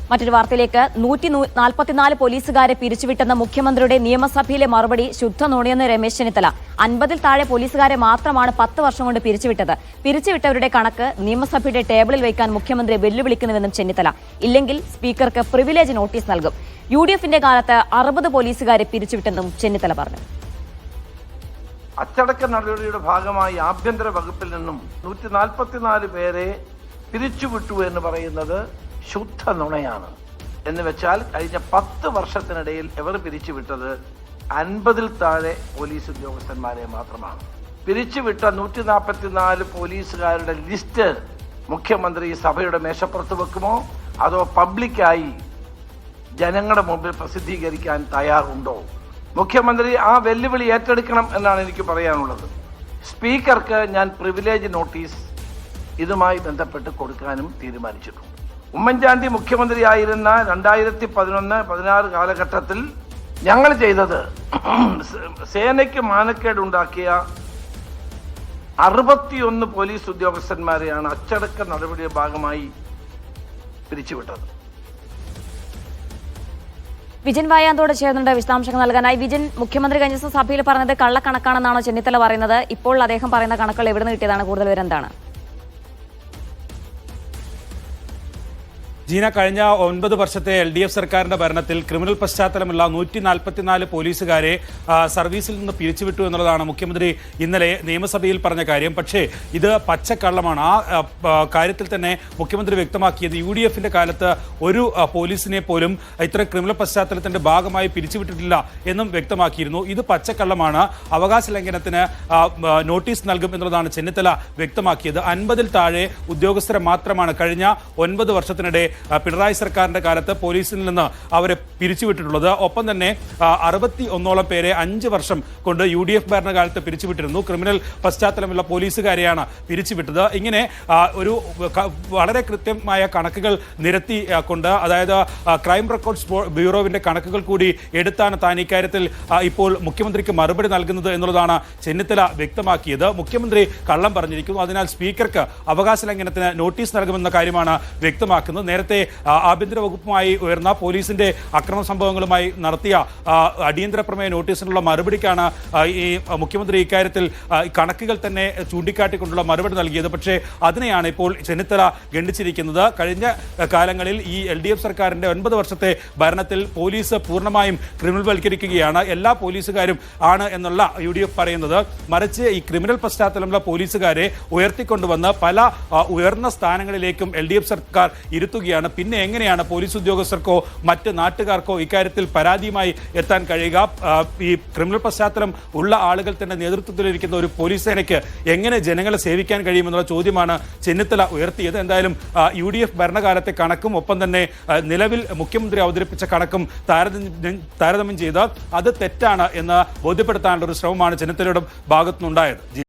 മറ്റൊരു വാർത്തയിലേക്ക് 144 പോലീസുകാരെ പിരിച്ചുവിട്ടെന്ന മുഖ്യമന്ത്രിയുടെ നിയമസഭയിലെ മറുപടി ശുദ്ധ നുണയെന്ന് രമേശ് ചെന്നിത്തല. 50-ൽ താഴെ പോലീസുകാരെ മാത്രമാണ് 10 വർഷം കൊണ്ട് പിരിച്ചുവിട്ടത്. പിരിച്ചുവിട്ടവരുടെ കണക്ക് നിയമസഭയുടെ ടേബിളിൽ വയ്ക്കാൻ മുഖ്യമന്ത്രി വെല്ലുവിളിക്കുന്നുവെന്നും ചെന്നിത്തല. ഇല്ലെങ്കിൽ സ്പീക്കർക്ക് പ്രിവിലേജ് നോട്ടീസ് നൽകും. UDFന്റെ കാലത്ത് 60 പോലീസുകാരെ പിരിച്ചുവിട്ടെന്നും ചെന്നിത്തല പറഞ്ഞു. അച്ചടക്ക നടപടിയുടെ ഭാഗമായി ആഭ്യന്തര വകുപ്പിൽ നിന്നും 144 പേരെ പിരിച്ചുവിട്ടു എന്ന് പറയുന്നത് ശുദ്ധ നുണയാണ്. എന്ന് വെച്ചാൽ കഴിഞ്ഞ 10 വർഷത്തിനിടയിൽ ഇവർ പിരിച്ചുവിട്ടത് 50-ൽ താഴെ പോലീസ് ഉദ്യോഗസ്ഥന്മാരെ മാത്രമാണ്. പിരിച്ചുവിട്ട 144 പോലീസുകാരുടെ ലിസ്റ്റ് മുഖ്യമന്ത്രി സഭയുടെ മേശപ്പുറത്ത് വെക്കുമോ അതോ പബ്ലിക്കായി ജനങ്ങളുടെ മുമ്പിൽ പ്രസിദ്ധീകരിക്കാൻ തയ്യാറുണ്ടോ? മുഖ്യമന്ത്രി ആ വെല്ലുവിളി ഏറ്റെടുക്കണം എന്നാണ് എനിക്ക് പറയാനുള്ളത്. സ്പീക്കർക്ക് ഞാൻ പ്രിവിലേജ് നോട്ടീസ് ഇതുമായി ബന്ധപ്പെട്ട് കൊടുക്കാനും തീരുമാനിച്ചിട്ടുണ്ട്. ഉമ്മൻചാണ്ടി മുഖ്യമന്ത്രിയായിരുന്ന 2011-16 കാലഘട്ടത്തിൽ ഞങ്ങൾ ചെയ്തത് സേനയ്ക്ക് മാനക്കേടുണ്ടാക്കിയ 61 പോലീസ് ഉദ്യോഗസ്ഥന്മാരെയാണ് അച്ചടക്ക നടപടിയുടെ ഭാഗമായി പിരിച്ചുവിട്ടത്. വിജയൻ വായാന്തോട് ചേർന്നുണ്ട് വിശദാംശങ്ങൾ നൽകാനായി. വിജയൻ, മുഖ്യമന്ത്രി കഴിഞ്ഞ ദിവസം സഭയിൽ പറഞ്ഞത് കള്ളക്കണക്കാണെന്നാണോ ചെന്നിത്തല പറയുന്നത്? ഇപ്പോൾ അദ്ദേഹം പറയുന്ന കണക്കുകൾ എവിടെ നിന്ന് കിട്ടിയതാണ്? കൂടുതൽ വിവരം എന്താണ്? ജീന, കഴിഞ്ഞ 9 വർഷത്തെ LDF സർക്കാരിന്റെ ഭരണത്തിൽ ക്രിമിനൽ പശ്ചാത്തലമുള്ള 144 പോലീസുകാരെ സർവീസിൽ നിന്ന് പിരിച്ചുവിട്ടു എന്നുള്ളതാണ് മുഖ്യമന്ത്രി ഇന്നലെ നിയമസഭയിൽ പറഞ്ഞ കാര്യം. പക്ഷേ ഇത് പച്ചക്കള്ളമാണ്. ആ കാര്യത്തിൽ തന്നെ മുഖ്യമന്ത്രി വ്യക്തമാക്കിയത് UDFന്റെ കാലത്ത് ഒരു പോലീസിനെ പോലും ഇത്തരം ക്രിമിനൽ പശ്ചാത്തലത്തിന്റെ ഭാഗമായി പിരിച്ചുവിട്ടിട്ടില്ല എന്നും വ്യക്തമാക്കിയിരുന്നു. ഇത് പച്ചക്കള്ളമാണ്. അവകാശ ലംഘനത്തിന് നോട്ടീസ് നൽകും എന്നുള്ളതാണ് ചെന്നിത്തല വ്യക്തമാക്കിയത്. 50-ൽ താഴെ ഉദ്യോഗസ്ഥരെ മാത്രമാണ് കഴിഞ്ഞ 9 വർഷത്തിനിടെ പിണറായി സർക്കാരിന്റെ കാലത്ത് പോലീസിൽ നിന്ന് അവരെ പിരിച്ചുവിട്ടിട്ടുള്ളത്. ഒപ്പം തന്നെ 61ഓളം പേരെ 5 വർഷം കൊണ്ട് UDF ഭരണകാലത്ത് പിരിച്ചുവിട്ടിരുന്നു. ക്രിമിനൽ പശ്ചാത്തലമുള്ള പോലീസുകാരെയാണ് പിരിച്ചുവിട്ടത്. ഇങ്ങനെ ഒരു വളരെ കൃത്യമായ കണക്കുകൾ നിരത്തി കൊണ്ട്, അതായത് ക്രൈം റെക്കോർഡ്സ് ബ്യൂറോവിന്റെ കണക്കുകൾ കൂടി എടുത്താണ് താൻ ഇക്കാര്യത്തിൽ ഇപ്പോൾ മുഖ്യമന്ത്രിക്ക് മറുപടി നൽകുന്നത് എന്നുള്ളതാണ് ചെന്നിത്തല വ്യക്തമാക്കിയത്. മുഖ്യമന്ത്രി കള്ളം പറഞ്ഞിരിക്കുന്നു. അതിനാൽ സ്പീക്കർക്ക് അവകാശ ലംഘനത്തിന് നോട്ടീസ് നൽകുമെന്ന കാര്യമാണ് വ്യക്തമാക്കുന്നത്. നേരത്തെ ആഭ്യന്തര വകുപ്പുമായി ഉയർന്ന പോലീസിന്റെ അക്രമ സംഭവങ്ങളുമായി നടത്തിയ അടിയന്തര പ്രമേയ നോട്ടീസിനുള്ള മറുപടിക്കാണ് ഈ മുഖ്യമന്ത്രി ഇക്കാര്യത്തിൽ കണക്കുകൾ തന്നെ ചൂണ്ടിക്കാട്ടിക്കൊണ്ടുള്ള മറുപടി നൽകിയത്. പക്ഷേ അതിനെയാണ് ഇപ്പോൾ ചെന്നിത്തല ഖണ്ഡിച്ചിരിക്കുന്നത്. കഴിഞ്ഞ കാലങ്ങളിൽ ഈ LDF സർക്കാരിന്റെ 9 വർഷത്തെ ഭരണത്തിൽ പോലീസ് പൂർണ്ണമായും ക്രിമിനൽവൽക്കരിക്കുകയാണ്. എല്ലാ പോലീസുകാരും ആണ് എന്നുള്ള UDF പറയുന്നത്. മറിച്ച് ഈ ക്രിമിനൽ പശ്ചാത്തലമുള്ള പോലീസുകാരെ ഉയർത്തിക്കൊണ്ടുവന്ന് പല ഉയർന്ന സ്ഥാനങ്ങളിലേക്കും LDF സർക്കാർ ഇരുത്തുകയാണ്. പിന്നെ എങ്ങനെയാണ് പോലീസ് ഉദ്യോഗസ്ഥർക്കോ മറ്റ് നാട്ടുകാർക്കോ ഇക്കാര്യത്തിൽ പരാതിയുമായി എത്താൻ കഴിയുക? ഈ ക്രിമിനൽ പശ്ചാത്തലം ഉള്ള ആളുകൾ തന്നെ നേതൃത്വത്തിലിരിക്കുന്ന ഒരു പോലീസ് സേനയ്ക്ക് എങ്ങനെ ജനങ്ങളെ സേവിക്കാൻ കഴിയുമെന്നുള്ള ചോദ്യമാണ് ചെന്നിത്തല ഉയർത്തിയത്. എന്തായാലും UDF ഭരണകാലത്തെ കണക്കും ഒപ്പം തന്നെ നിലവിൽ മുഖ്യമന്ത്രി അവതരിപ്പിച്ച കണക്കും താരതമ്യം ചെയ്ത് അത് തെറ്റാണ് എന്ന് ബോധ്യപ്പെടുത്താനുള്ള ഒരു ശ്രമമാണ് ചെന്നിത്തലയുടെ ഭാഗത്തുനിന്നുണ്ടായത്.